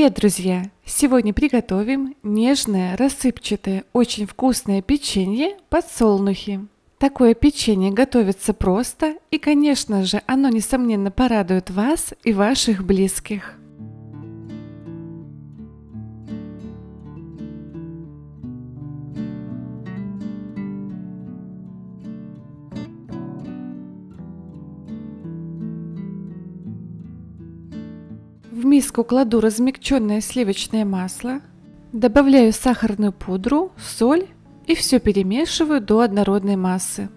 Привет, друзья! Сегодня приготовим нежное, рассыпчатое, очень вкусное печенье подсолнухи. Такое печенье готовится просто и, конечно же, оно несомненно порадует вас и ваших близких. В миску кладу размягченное сливочное масло, добавляю сахарную пудру, соль и все перемешиваю до однородной массы.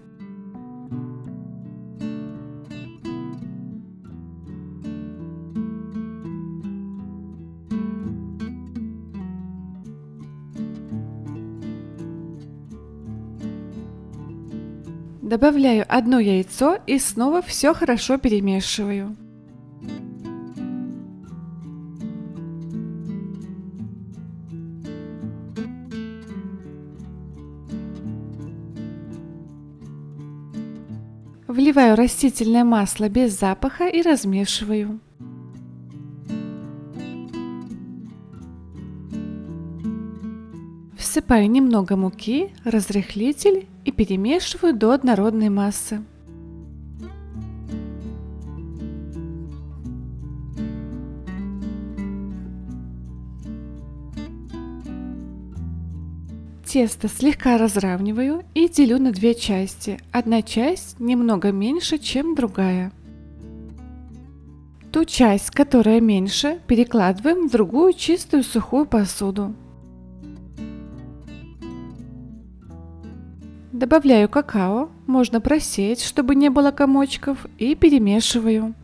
Добавляю одно яйцо и снова все хорошо перемешиваю. Вливаю растительное масло без запаха и размешиваю. Всыпаю немного муки, разрыхлитель и перемешиваю до однородной массы. Тесто слегка разравниваю и делю на две части. Одна часть немного меньше, чем другая. Ту часть, которая меньше, перекладываем в другую чистую сухую посуду. Добавляю какао, можно просеять, чтобы не было комочков, и перемешиваю.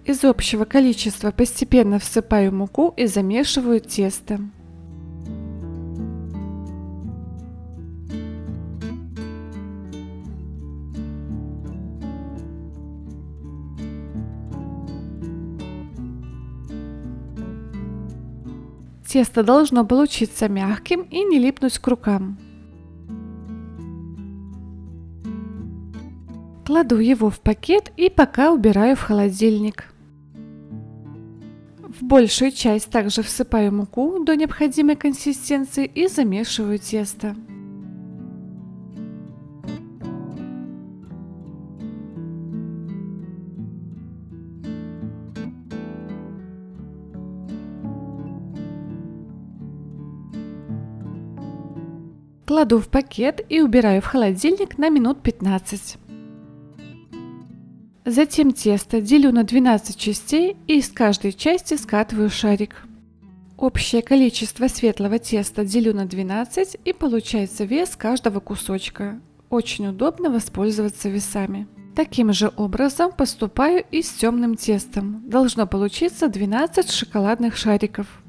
Из общего количества постепенно всыпаю муку и замешиваю тесто. Тесто должно получиться мягким и не липнуть к рукам. Кладу его в пакет и пока убираю в холодильник. В большую часть также всыпаю муку до необходимой консистенции и замешиваю тесто. Кладу в пакет и убираю в холодильник на минут 15. Затем тесто делю на 12 частей и из каждой части скатываю шарик. Общее количество светлого теста делю на 12 и получается вес каждого кусочка. Очень удобно воспользоваться весами. Таким же образом поступаю и с темным тестом. Должно получиться 12 шоколадных шариков.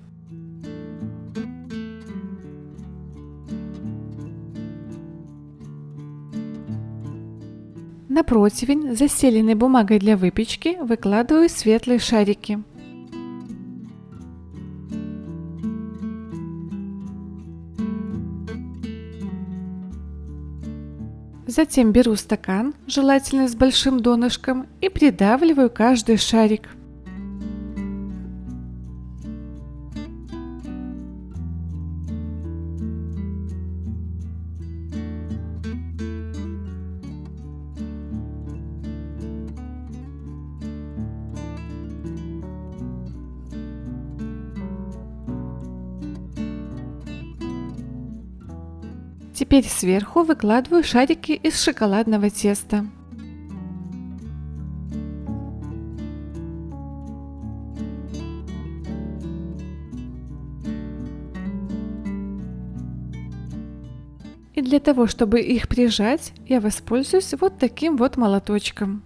На противень, застеленный бумагой для выпечки, выкладываю светлые шарики. Затем беру стакан, желательно с большим донышком, и придавливаю каждый шарик. Теперь сверху выкладываю шарики из шоколадного теста. И для того, чтобы их прижать, я воспользуюсь вот таким вот молоточком.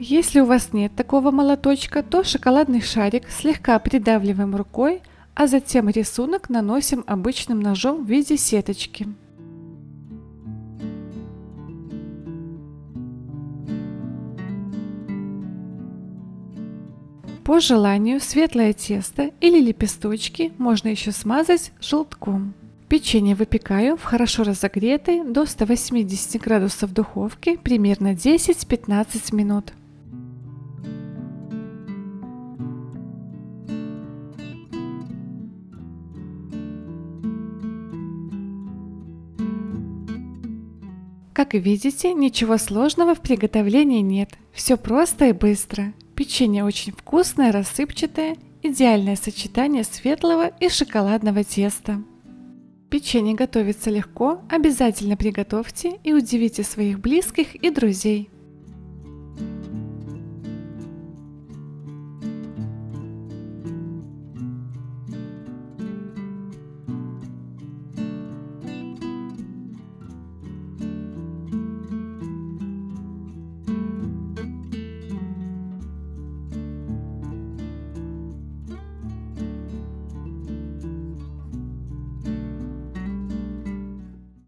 Если у вас нет такого молоточка, то шоколадный шарик слегка придавливаем рукой, а затем рисунок наносим обычным ножом в виде сеточки. По желанию светлое тесто или лепесточки можно еще смазать желтком. Печенье выпекаю в хорошо разогретой до 180 градусов духовке примерно 10-15 минут. Как видите, ничего сложного в приготовлении нет. Все просто и быстро. Печенье очень вкусное, рассыпчатое, идеальное сочетание светлого и шоколадного теста. Печенье готовится легко, обязательно приготовьте и удивите своих близких и друзей.